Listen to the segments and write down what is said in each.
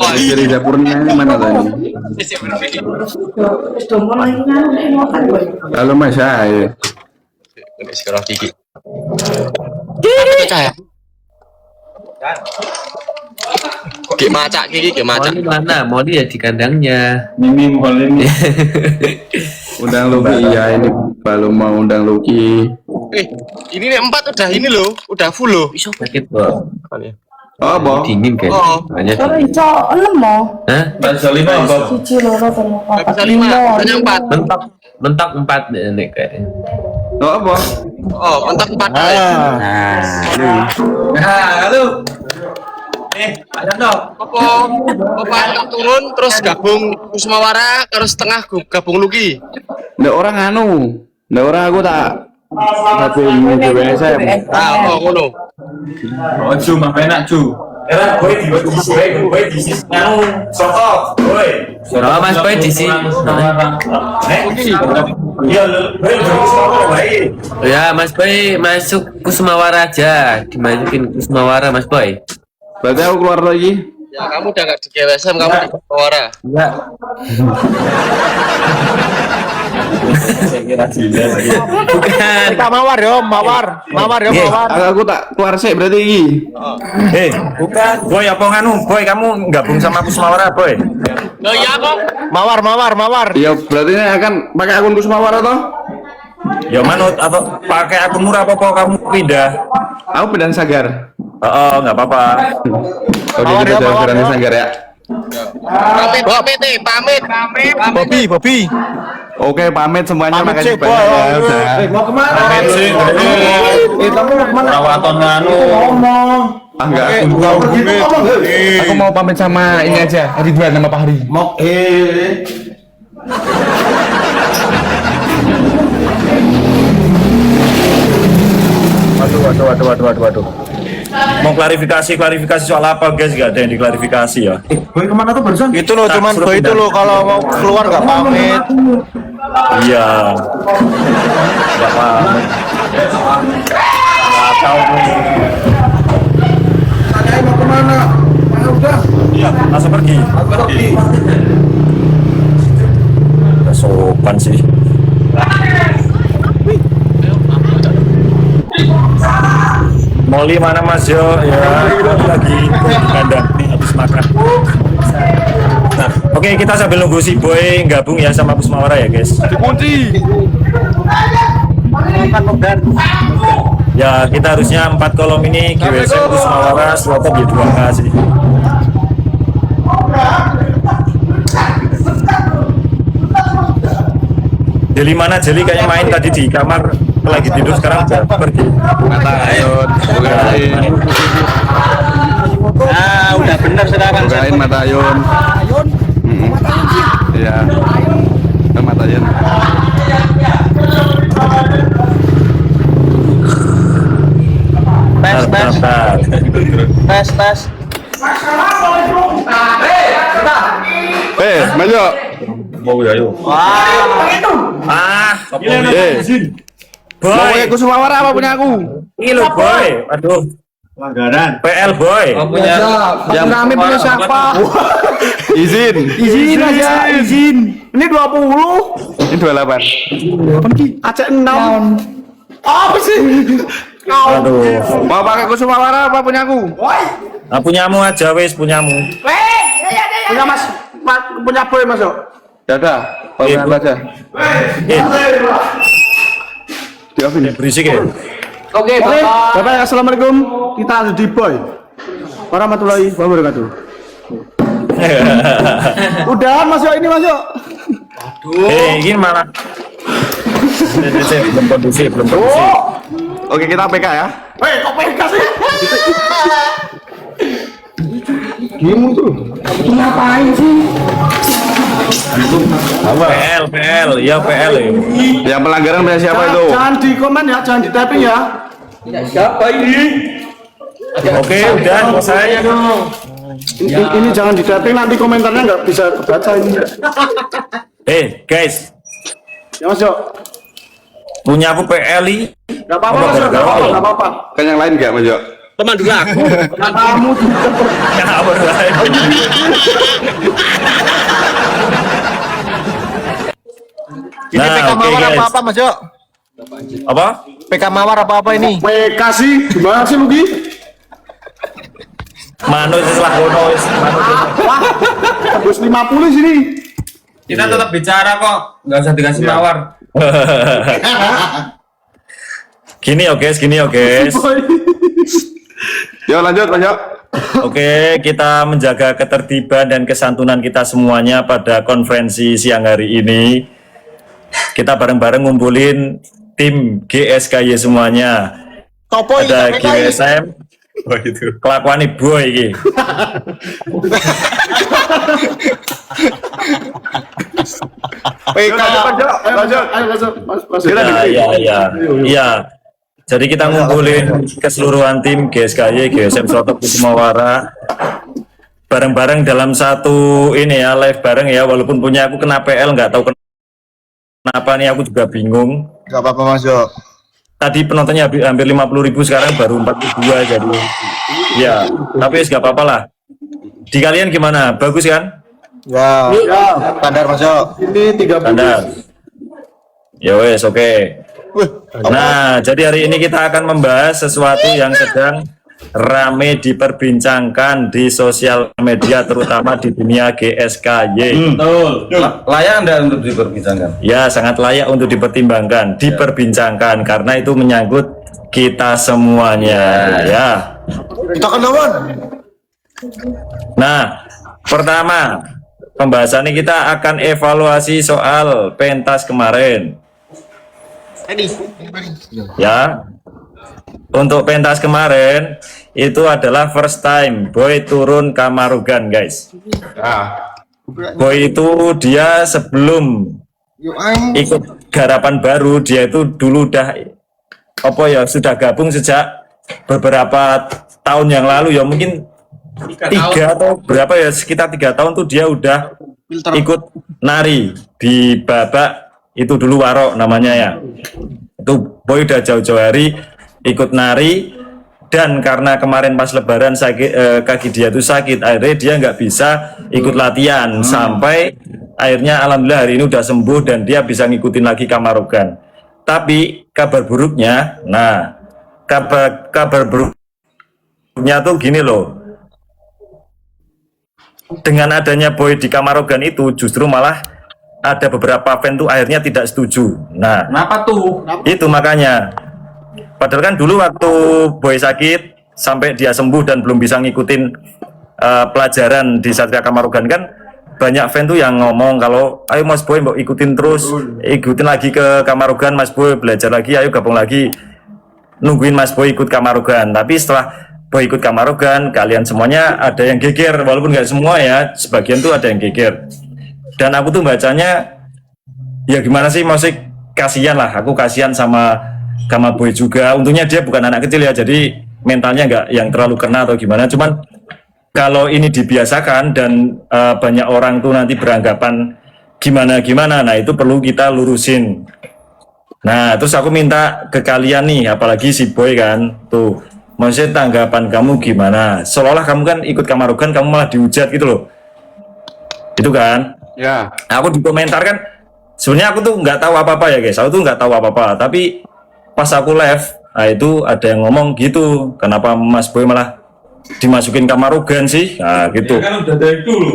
Dari dapurnya ini mana tadi? Halo Mas, saya. Ini sekarang gigi. Cahaya. Gak macak gigi, gak macak. Mau di mana? Mau dia di kandangnya. Mimi mau ini. Undang Luki, iya ini belum mau undang Luki. Ini nih 4 udah ini loh, udah full loh. Sakit bro. Oh, boh. Dingin kan? Oh. Banyak. Kalau iso 6 mo. Hah? Bahasa 5 apa? Siji loro telu Gak papat bisa 5, hanya 4. Mentok 4 nek kayaknya. Oh, apa? Oh, mentok 4. Halo. Apa tak turun terus gabung Kusmawara terus setengah gabung Luki. Nggak orang anu. Nggak orang aku tak gabung BSM. Ah, oh ngono. Oh, Ju, mah enak, Ju. Boy di sini soto, boy. Oh, Mas Boy di sini. Iya, boy soto, baik. Ya, Mas Boy masuk Kusmawara aja. Dimasukin Kusmawara Mas Boy. Berarti aku keluar lagi. Ya kamu udah gak di GWSM, kamu di Kusmawara. Enggak. Bukan. Kita mawar yo, mawar yo, mawar. Aku tak keluar sih berarti ini. Bukan. Boy apa nganu? Boy kamu gabung sama Kusmawara, boy. Loh iya kok. Mawar. Ya berarti ini akan pakai akun Kusmawara toh? Ya manut atau pakai akun murah apa kamu pindah? Aku pindah Sagar. Oh, nggak apa-apa. Oke, kita jalan-jalan Sagar ya. Pamit. Bobby. Oke, pamit semuanya. Pamit Makasih sih, Boy. banyak. Udah. Mau kemana? Pamit sih. Kamu mau kemana? Rawatan nganu. Ngomong. Ah, enggak. Aku mau pamit sama ini aja. Ridwan sama Pak Hari. mau Waduh. Mau klarifikasi soal apa guys? Gak ada yang diklarifikasi ya. Boy kemana tuh barusan? Itu loh, cuman suruh Boy itu pindah. loh kalau mau keluar nggak pamit. Iya. Gak pamit. Gak tahu. Mau kemana? Udah. Iya, langsung pergi. Gak sopan sih. Molly mana Mas Yo? Ya, lagi kandang nih habis makan. Nah, oke kita sambil nunggu si Boy gabung ya sama Kusmawara ya guys. Dikunci. Ya kita harusnya 4 kolom ini GWSM Kusmawara Selatan di 2K sih. Jeli mana? Jeli kayaknya main tadi di kamar lagi tidur, sekarang udah pergi. Mata Ayun. Ah, udah benar sudah kan. Bukain Mata Ayun. Iya. Mata Ayun. Tes. Maju. Ah, Mau Boy, pakai Kusmawara apa punya aku? ini lo Boy, aduh, Langgaran. PL Boy. Yang kami punya siapa? Izin aja, izin. Ini 20. Ini 28. Aceh 6. Apa sih? Aduh, Mau pakai Kusmawara apa punya aku? nah, punyamu aja wes, punyamu. Punya Mas, punya Boy Mas yo. Dadah, pakai aku aja. Diopin. Berisik ya. Oke, Bapak. Assalamualaikum. Kita ada di Boy. Warahmatullahi wabarakatuh. Udah, Mas yo, ini Mas yo. Ini malah. Belum kondusif. Oke, kita PK ya. Kok PK sih? Gimana tuh? Ngapain sih? PL, ya PL ya. Yang pelanggaran punya siapa itu? Jangan di komen ya, jangan di typing ya. Oke, udah selesai. Ini jangan di typing, nanti komentarnya nggak bisa kebaca ini. Guys, Ya Mas yo. punya aku PL. Nggak apa-apa Mas yo, nggak apa-apa. Kan yang lain enggak, Mas Jo? Pemandu lagu. Kamu juga. Ngawur wae. Ini Nah, PK oke, Mawar guys. apa Mas Jo? Apa? PK Mawar apa ini? PK sih, gimana sih lu Gi? Manut setelah kono wis manut. Wah, tembus 50 sini. Kita tetap bicara kok, nggak usah dikasih mawar. Gini ya guys. Yo lanjut. Oke, kita menjaga ketertiban dan kesantunan kita semuanya pada konferensi siang hari ini. Kita bareng-bareng ngumpulin tim GSKY semuanya. Topo Ada ini PK. GSM. Oh itu. Kelakuan boy iki. PK. Lanjut. Mas. Iya. Jadi kita ngumpulin keseluruhan tim GSKY, GSM Selotok Kusumawara bareng-bareng dalam satu ini ya, live bareng ya, walaupun punya aku kena PL, nggak tahu kenapa nih, aku juga bingung. Gak apa-apa Mas Jo. Tadi penontonnya hampir 50.000, sekarang baru 42, jadi ya, tapi nggak apa-apa lah. Di kalian gimana? Bagus kan? Ya. Standar Mas Jo. Ini 30. Standar. Ya wes, oke. Nah, jadi hari ini kita akan membahas sesuatu yang sedang rame diperbincangkan di sosial media, terutama di dunia GSKY. Layak Anda untuk diperbincangkan. Ya, sangat layak untuk diperbincangkan karena itu menyangkut kita semuanya. Ya. Kita kan lawan. Nah, pertama pembahasan ini kita akan evaluasi soal pentas kemarin. Ya, untuk pentas kemarin itu adalah first time Boy turun Kamarugan, guys. Boy itu dia sebelum ikut garapan baru, dia itu dulu udah sudah gabung sejak beberapa tahun yang lalu ya, mungkin 3 atau berapa ya, sekitar 3 tahun tuh dia udah ikut nari di babak itu dulu Warok namanya ya. Itu Boy udah jauh-jauh hari ikut nari, dan karena kemarin pas lebaran sakit, kaki dia tuh sakit, akhirnya dia nggak bisa ikut latihan sampai akhirnya alhamdulillah hari ini udah sembuh dan dia bisa ngikutin lagi Kamarugan. Tapi kabar buruknya, kabar buruknya tuh gini loh, dengan adanya Boy di Kamarugan itu justru malah ada beberapa fan tuh akhirnya tidak setuju. Nah, Kenapa tuh? itu makanya. Padahal kan dulu waktu Boy sakit sampai dia sembuh dan belum bisa ngikutin pelajaran di Satria Kamarugan, kan banyak fan tuh yang ngomong kalau ayo Mas Boy mau ikutin terus, ikutin lagi ke Kamarugan Mas Boy, belajar lagi, ayo gabung lagi, nungguin Mas Boy ikut Kamarugan. Tapi setelah Boy ikut Kamarugan, kalian semuanya ada yang geger, walaupun nggak semua ya, sebagian tuh ada yang geger. Dan aku tuh bacanya ya gimana sih, musik kasihan lah, aku kasihan sama Boy juga. Untungnya dia bukan anak kecil ya, jadi mentalnya nggak yang terlalu kena atau gimana. Cuman kalau ini dibiasakan dan banyak orang tuh nanti beranggapan gimana, nah itu perlu kita lurusin. Nah terus aku minta ke kalian nih, apalagi si Boy kan tuh, maksudnya tanggapan kamu gimana? Seolah-olah kamu kan ikut Kamarugan, kamu malah dihujat gitu loh, itu kan? Ya. Aku di komentar kan, sebenarnya aku tuh nggak tahu apa-apa ya guys, aku tuh nggak tahu apa-apa. Tapi pas aku live, nah itu ada yang ngomong gitu, kenapa Mas Boy malah dimasukin Kamarugan sih? Nah gitu. Ya kan udah dari dulu.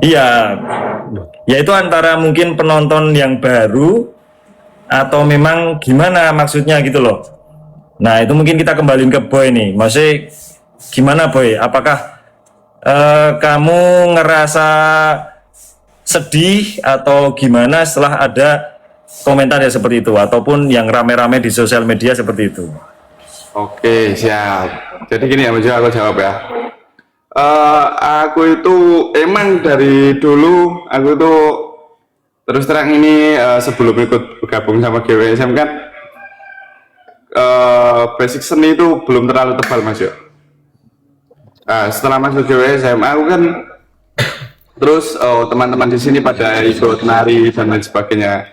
Iya, ya itu antara mungkin penonton yang baru atau memang gimana maksudnya gitu loh. Nah itu mungkin kita kembaliin ke Boy nih, maksudnya gimana Boy? Apakah kamu ngerasa sedih atau gimana setelah ada komentar ya seperti itu, ataupun yang rame-rame di sosial media seperti itu? Oke, siap. Jadi gini ya, aku jawab ya. Aku itu emang dari dulu, aku itu terus terang ini sebelum ikut gabung sama GWSM kan, basic seni itu belum terlalu tebal Mas Yo. Setelah masuk GWSM, aku kan terus teman-teman di sini pada ikut nari dan lain sebagainya,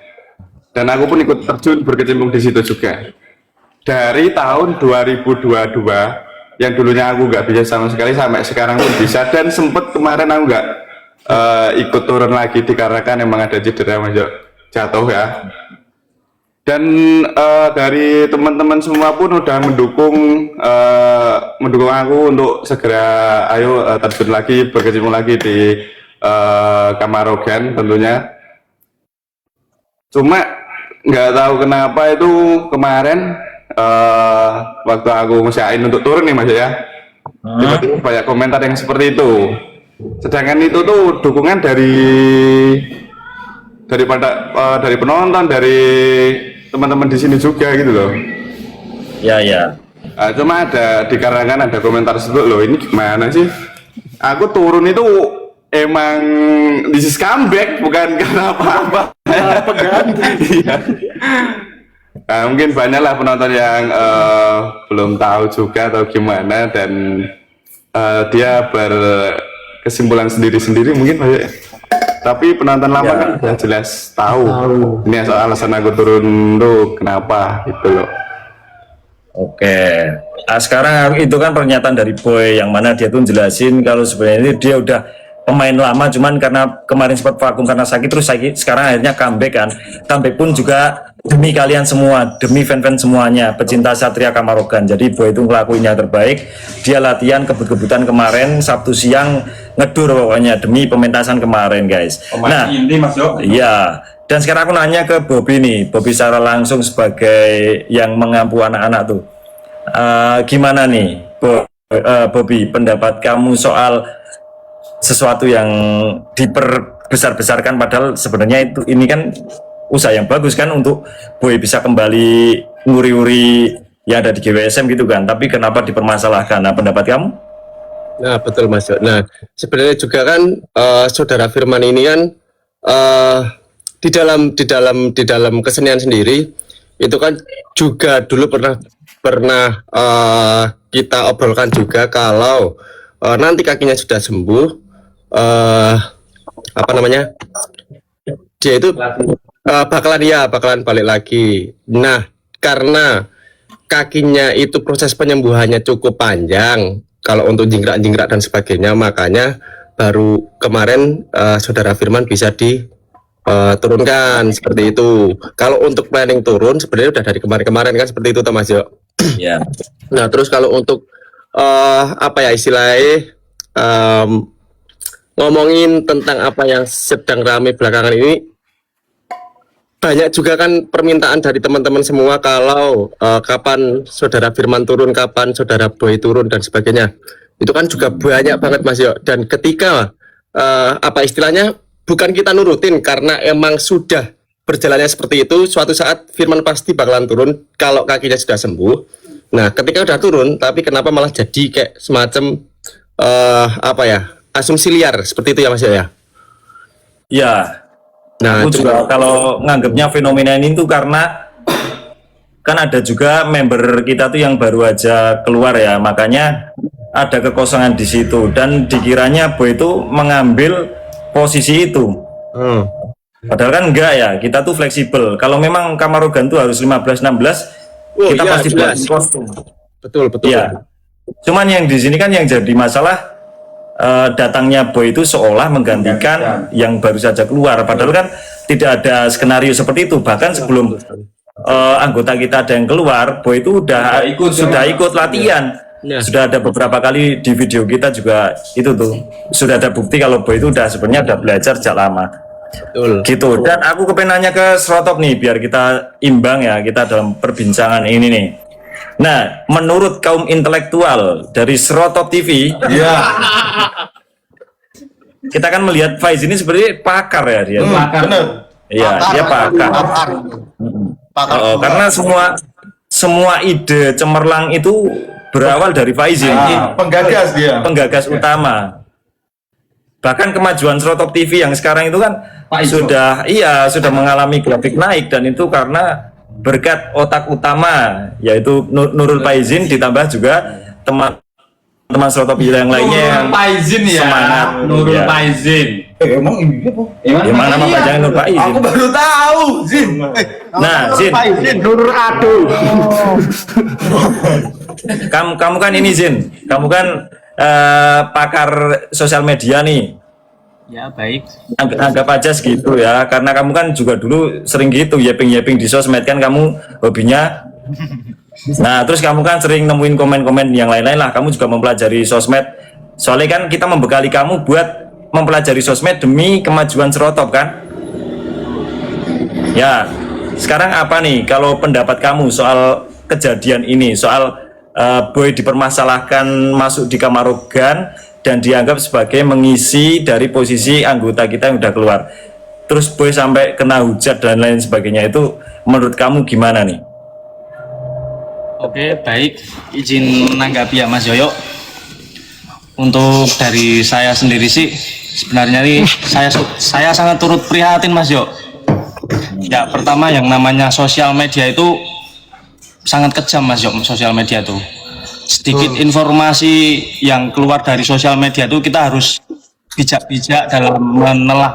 dan aku pun ikut terjun berkecimpung di situ juga. Dari tahun 2022 yang dulunya aku nggak bisa sama sekali sampai sekarang pun bisa, dan sempet kemarin aku nggak ikut turun lagi dikarenakan emang ada cedera Mas Jo, jatuh ya. Dan dari teman-teman semua pun udah mendukung aku untuk segera ayo terjun lagi, berkecimpung lagi di Kamarogan tentunya. Cuma nggak tahu kenapa itu kemarin waktu aku ngusahain untuk turun nih Mas ya, tiba-tiba banyak komentar yang seperti itu. Sedangkan itu tuh dukungan dari penonton, dari teman-teman di sini juga gitu loh. Ya, ya. Cuma dikarenakan ada komentar tersebut, loh ini gimana sih? Aku turun itu emang this is comeback, bukan karena apa-apa. Iya. Nah, mungkin banyak lah penonton yang belum tahu juga atau gimana, dan dia berkesimpulan sendiri-sendiri mungkin banyak. Tapi penonton lama kan udah jelas tahu. Ini alasan aku turun tuh kenapa gitu loh. Oke. Nah, sekarang itu kan pernyataan dari Boy yang mana dia tuh jelasin kalau sebenarnya dia udah pemain lama, cuman karena kemarin sempat vakum karena sakit, terus sekarang akhirnya comeback kan. Comeback pun juga demi kalian semua, demi fan-fan semuanya, pecinta Satria Kamarogan. Jadi Boy itu ngelakuin yang terbaik. Dia latihan kebut-kebutan kemarin Sabtu siang, ngedur pokoknya demi pementasan kemarin guys. Nah, ini Mas Jo. iya. Dan sekarang aku nanya ke Bobby nih, Bobby secara langsung sebagai yang mengampu anak-anak tuh. Gimana nih, Bobby, pendapat kamu soal sesuatu yang diperbesar-besarkan padahal sebenarnya ini kan usaha yang bagus kan untuk Boy bisa kembali nguri-uri yang ada di GWSM gitu kan, tapi kenapa dipermasalahkan? Nah, pendapat kamu? Nah, betul Mas Jo. Nah, sebenarnya juga kan saudara Firman ini kan di dalam kesenian sendiri itu kan juga dulu pernah kita obrolkan juga kalau nanti kakinya sudah sembuh, apa namanya, dia itu bakalan balik lagi. Nah, karena kakinya itu proses penyembuhannya cukup panjang kalau untuk jingkrak-jingkrak dan sebagainya, makanya baru kemarin saudara Firman bisa diturunkan seperti itu. Kalau untuk planning turun sebenarnya udah dari kemarin-kemarin kan seperti itu Mas Jo. Ya. Nah, terus kalau untuk apa ya istilahnya, ngomongin tentang apa yang sedang ramai belakangan ini, banyak juga kan permintaan dari teman-teman semua kalau kapan saudara Firman turun, kapan saudara Boy turun dan sebagainya. Itu kan juga banyak banget Mas Yo. Dan ketika apa istilahnya, bukan kita nurutin karena emang sudah berjalannya seperti itu, suatu saat Firman pasti bakalan turun kalau kakinya sudah sembuh. Nah, ketika udah turun, tapi kenapa malah jadi kayak semacam apa ya, asumsi liar seperti itu ya Mas ya? Ya. Nah, aku juga kalau nganggapnya fenomena ini tuh karena kan ada juga member kita tuh yang baru aja keluar ya, makanya ada kekosongan di situ dan dikiranya Boy itu mengambil posisi itu. Padahal kan enggak ya, kita tuh fleksibel. Kalau memang Kamarogan tuh harus 15-16, kita iya, pasti buat jelas. kostum. Betul. Ya. Cuman yang di sini kan yang jadi masalah datangnya Boy itu seolah menggantikan yang baru saja keluar. Padahal kan tidak ada skenario seperti itu. Bahkan sebelum anggota kita ada yang keluar, Boy itu sudah ikut latihan. Ya. Sudah ada beberapa kali di video kita juga itu tuh sudah ada bukti kalau Boy itu sebenarnya udah belajar sejak lama. Betul. Gitu. Dan aku kepengen nanya ke Srotop nih biar kita imbang ya kita dalam perbincangan ini nih. Nah, menurut kaum intelektual dari Srotop TV, kita kan melihat Faiz ini sebenarnya pakar ya dia. Iya, dia pakar. Karena semua ide cemerlang itu berawal dari Faiz ini. Penggagas dia. Penggagas utama. Bahkan kemajuan Srotop TV yang sekarang itu kan sudah mengalami grafik naik, dan itu karena berkat otak utama yaitu Nurul Faizin ditambah juga teman-teman Srotop yang lainnya yang semangat. Nurul Faizin. Emang ini apa? Emang nama panjangnya Nur Faizin. Aku baru tahu, Zin. Nah, Zin. Nurul Ado. kamu kan ini Zin, kamu kan pakar sosial media nih. Ya, baik. Anggap aja segitu ya, karena kamu kan juga dulu sering gitu yeping di sosmed kan kamu hobinya. Nah, terus kamu kan sering nemuin komen-komen yang lain-lain lah. Kamu juga mempelajari sosmed. Soalnya kan kita membekali kamu buat mempelajari sosmed demi kemajuan Serotop kan? Ya, sekarang apa nih kalau pendapat kamu soal kejadian ini, soal Boy dipermasalahkan masuk di Kamarogan dan dianggap sebagai mengisi dari posisi anggota kita yang udah keluar. Terus Boy sampai kena hujat dan lain sebagainya, itu menurut kamu gimana nih? Oke, baik. Izin menanggapi ya Mas Yoyo. Untuk dari saya sendiri sih, sebenarnya nih saya sangat turut prihatin Mas Yo. Ya, pertama yang namanya sosial media itu sangat kejam Mas Yo, sosial media tuh. Sedikit informasi yang keluar dari sosial media itu kita harus bijak-bijak dalam menelah